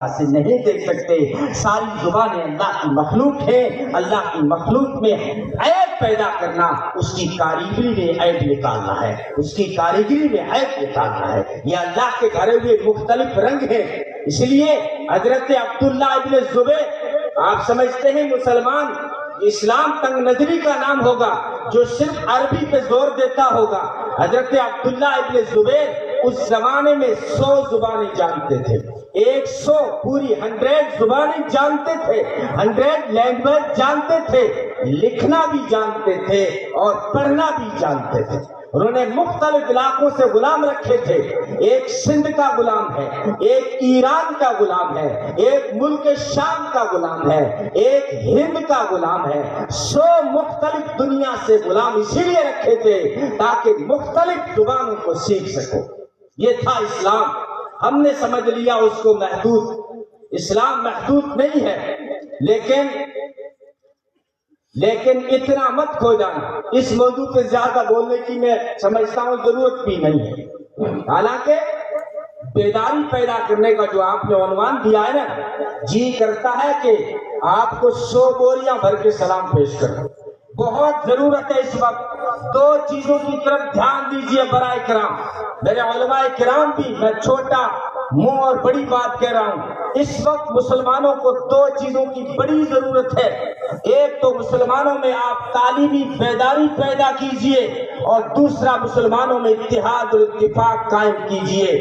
سے نہیں دیکھ سکتے. ساری زبانیں اللہ کی مخلوق ہے. اللہ کی مخلوق میں عیب پیدا کرنا اس کی کاریگری میں عیب نکالنا ہے, اس کی کاریگری میں عیب نکالنا ہے. یہ اللہ کے گھرے ہوئے مختلف رنگ ہیں. اس لیے حضرت عبداللہ ابن زبیر, آپ سمجھتے ہیں مسلمان اسلام تنگ نظری کا نام ہوگا جو صرف عربی پہ زور دیتا ہوگا. حضرت عبداللہ ابن زبیر اس زمانے میں 100 زبانیں جانتے تھے. 100 پوری 100 زبانیں جانتے تھے, 100 لینگویج جانتے تھے, لکھنا بھی جانتے تھے اور پڑھنا بھی جانتے تھے. انہوں نے مختلف علاقوں سے غلام رکھے تھے. ایک سندھ کا غلام ہے, ایک ایران کا غلام ہے, ایک ملک شام کا غلام ہے, ایک ہند کا غلام ہے. 100 مختلف دنیا سے غلام اسی لیے رکھے تھے تاکہ مختلف زبانوں کو سیکھ سکو. یہ تھا اسلام. ہم نے سمجھ لیا اس کو محدود. اسلام محدود نہیں ہے, لیکن اتنا مت کھو جانا. اس موضوع پہ زیادہ بولنے کی میں سمجھتا ہوں ضرورت بھی نہیں ہے. حالانکہ بیداری پیدا کرنے کا جو آپ نے عنوان دیا ہے نا, جی کرتا ہے کہ آپ کو 100 بوریاں بھر کے سلام پیش کروں. بہت ضرورت ہے اس وقت. 2 چیزوں کی طرف دھیان دیجئے برائے کرام, میرے علماء کرام بھی. میں چھوٹا منہ اور بڑی بات کہہ رہا ہوں. اس وقت مسلمانوں کو 2 چیزوں کی بڑی ضرورت ہے. ایک تو مسلمانوں میں آپ تعلیمی بیداری پیدا کیجئے, اور دوسرا مسلمانوں میں اتحاد اور اتفاق قائم کیجئے.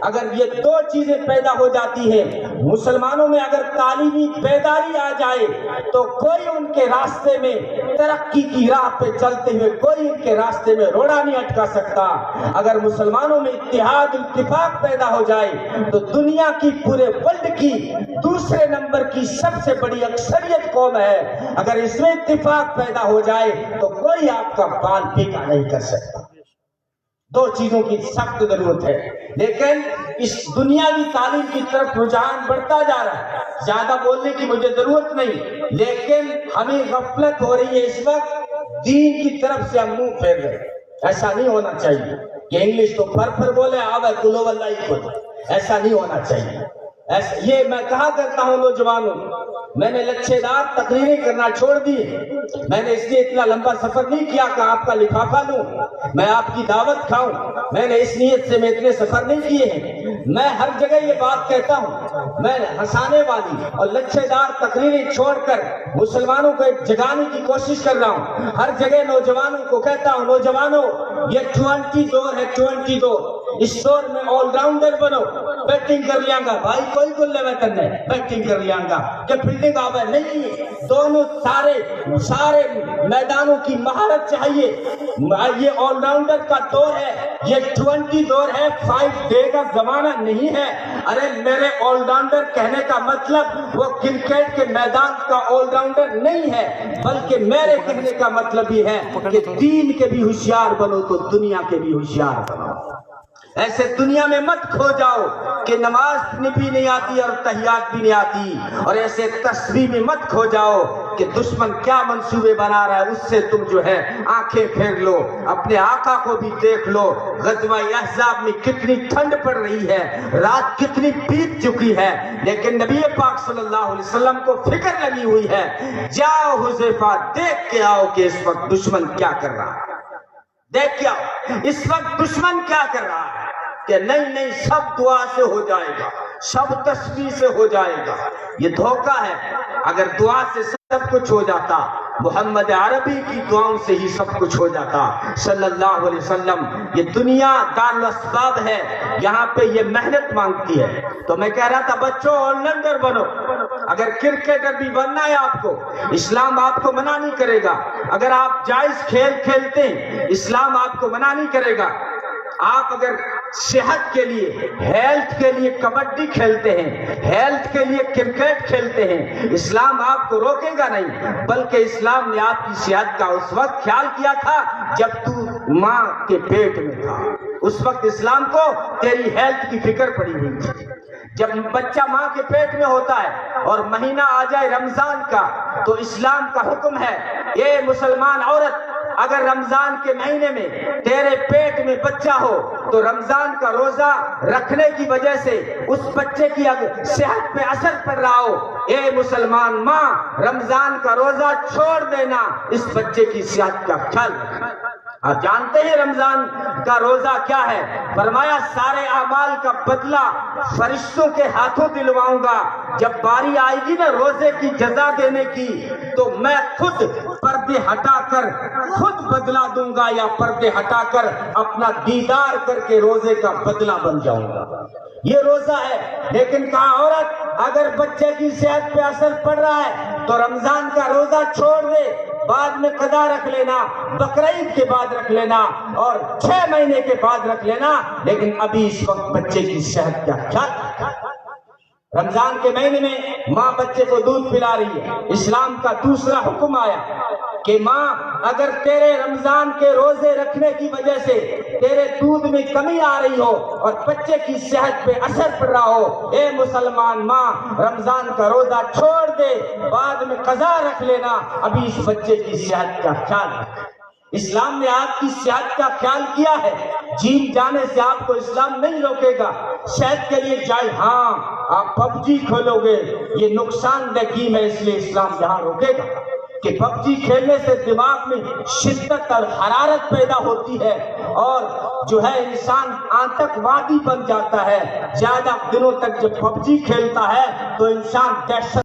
اگر یہ 2 چیزیں پیدا ہو جاتی ہیں, مسلمانوں میں اگر تعلیمی بیداری آ جائے تو کوئی ان کے راستے میں ترقی کی راہ پہ چلتے ہوئے کوئی ان کے راستے میں روڑا نہیں اٹکا سکتا. اگر مسلمانوں میں اتحاد اتفاق پیدا ہو جائے تو دنیا کی پورے ورلڈ کی دوسرے نمبر کی سب سے بڑی اکثریت قوم ہے. اگر اس میں اتفاق پیدا ہو جائے تو کوئی آپ کا بال پھیکا نہیں کر سکتا. 2 چیزوں کی سخت ضرورت ہے. لیکن اس دنیاوی تعلیم کی طرف رجحان بڑھتا جا رہا ہے. زیادہ بولنے کی مجھے ضرورت نہیں, لیکن ہمیں غفلت ہو رہی ہے اس وقت. دین کی طرف سے ہم منہ پھیر رہے ہیں. ایسا نہیں ہونا چاہیے کہ انگلش تو پھر بولے آوے کلو واللہ ہی بولے. ایسا نہیں ہونا چاہیے. یہ میں کہا کرتا ہوں نوجوانوں, میں نے لچھے دار تقریریں کرنا چھوڑ دی. میں نے اس لیے اتنا لمبا سفر نہیں کیا کہ آپ کا لفافہ لوں, میں آپ کی دعوت کھاؤں. میں نے اس نیت سے میں اتنے سفر نہیں کیے ہیں. میں ہر جگہ یہ بات کہتا ہوں, میں ہنسانے والی اور لچھے دار تقریریں چھوڑ کر مسلمانوں کو ایک جگانے کی کوشش کر رہا ہوں. ہر جگہ نوجوانوں کو کہتا ہوں, نوجوانوں یہ 20 دور ہے, 20 دور. اس دور میں آل راؤنڈر بنو. بیٹنگ کر لیا گا بھائی, کوئی گلے وطن ہے, بیٹنگ کر لیا گا کہ فیلڈنگ آوے نہیں. دونوں سارے میدانوں کی مہارت چاہیے. یہ آل راؤنڈر کا دور ہے, یہ 20 دور ہے, 5 ڈے کا زمانہ نہیں ہے. ارے میرے آل راؤنڈر کہنے کا مطلب وہ کرکٹ کے میدان کا آل راؤنڈر نہیں ہے, بلکہ میرے کہنے کا مطلب یہ ہے کہ دین کے بھی ہوشیار بنو تو دنیا کے بھی ہوشیار بنو. ایسے دنیا میں مت کھو جاؤ کہ نماز بھی نہیں آتی اور تحیات بھی نہیں آتی, اور ایسے تسبیح میں مت کھو جاؤ کہ دشمن کیا منصوبے بنا رہا ہے اس سے تم جو ہے آنکھیں پھیر لو. اپنے آقا کو بھی دیکھ لو, غزوہ احزاب میں کتنی ٹھنڈ پڑ رہی ہے, رات کتنی بیت چکی ہے, لیکن نبی پاک صلی اللہ علیہ وسلم کو فکر لگی ہوئی ہے. جاؤ حذیفہ دیکھ کے آؤ کہ اس وقت دشمن کیا کر رہا ہے. دیکھ کے آؤ اس وقت دشمن کیا کر رہا ہے. کہ نہیں سب دعا سے ہو جائے گا, سب تسبیح سے ہو جائے گا. یہ دھوکہ ہے. اگر دعا سے سب کچھ ہو جاتا, محمد عربی کی دعاؤں سے ہی سب کچھ ہو جاتا صلی اللہ علیہ وسلم. یہ دنیا دار الاسباب ہے, یہاں پہ یہ محنت مانگتی ہے. تو میں کہہ رہا تھا بچوں آل راؤنڈر بنو. اگر کرکٹر بھی بننا ہے آپ کو, اسلام آپ کو منع نہیں کرے گا. اگر آپ جائز کھیل کھیلتے ہیں, اسلام آپ کو منع نہیں کرے گا. آپ اگر صحت کے لیے, ہیلتھ کے لیے کبڈی کھیلتے ہیں, ہیلتھ کے لیے کرکٹ کھیلتے ہیں, اسلام آپ کو روکے گا نہیں. بلکہ اسلام نے آپ کی صحت کا اس وقت خیال کیا تھا جب تو ماں کے پیٹ میں تھا. اس وقت اسلام کو تیری ہیلتھ کی فکر پڑی ہوئی تھی. جب بچہ ماں کے پیٹ میں ہوتا ہے اور مہینہ آ جائے رمضان کا, تو اسلام کا حکم ہے, اے مسلمان عورت, اگر رمضان کے مہینے میں تیرے پیٹ میں بچہ ہو تو رمضان کا روزہ رکھنے کی وجہ سے اس بچے کی صحت پہ اثر پڑ رہا ہو، اے مسلمان ماں رمضان کا روزہ چھوڑ دینا، اس بچے کی صحت کا خیال رکھنا۔ آپ جانتے ہیں رمضان کا روزہ کیا ہے؟ فرمایا سارے اعمال کا بدلہ فرشتوں کے ہاتھوں دلواؤں گا، جب باری آئے گی نا روزے کی جزا دینے کی تو میں خود پردے ہٹا کر خود بدلہ دوں گا، یا پردے ہٹا کر اپنا دیدار کر کے روزے کا بدلہ بن جاؤں گا۔ یہ روزہ ہے، لیکن کہا عورت اگر بچے کی صحت پہ اثر پڑ رہا ہے تو رمضان کا روزہ چھوڑ دے، بعد میں قضا رکھ لینا، بقرعید کے بعد رکھ لینا اور 6 مہینے کے بعد رکھ لینا، لیکن ابھی اس وقت بچے کی صحت کا خیال۔ رمضان کے مہینے میں ماں بچے کو دودھ پلا رہی ہے، اسلام کا دوسرا حکم آیا کہ ماں اگر تیرے رمضان کے روزے رکھنے کی وجہ سے تیرے دودھ میں کمی آ رہی ہو اور بچے کی صحت پہ اثر پڑ رہا ہو، اے مسلمان ماں رمضان کا روزہ چھوڑ دے، بعد میں قضا رکھ لینا، ابھی اس بچے کی صحت کا خیال رکھ۔ اسلام نے آپ کی صحت کا خیال کیا ہے، جیم جانے سے آپ کو اسلام نہیں روکے گا، صحت کے لیے جائے، ہاں آپ پب جی کھولو گے یہ نقصان دہ گیم ہے، اس لیے اسلام یہاں روکے گا کہ پب جی کھیلنے سے دماغ میں شدت اور حرارت پیدا ہوتی ہے اور جو ہے انسان آتنکوادی بن جاتا ہے، زیادہ دنوں تک جب پب جی کھیلتا ہے تو انسان دہشت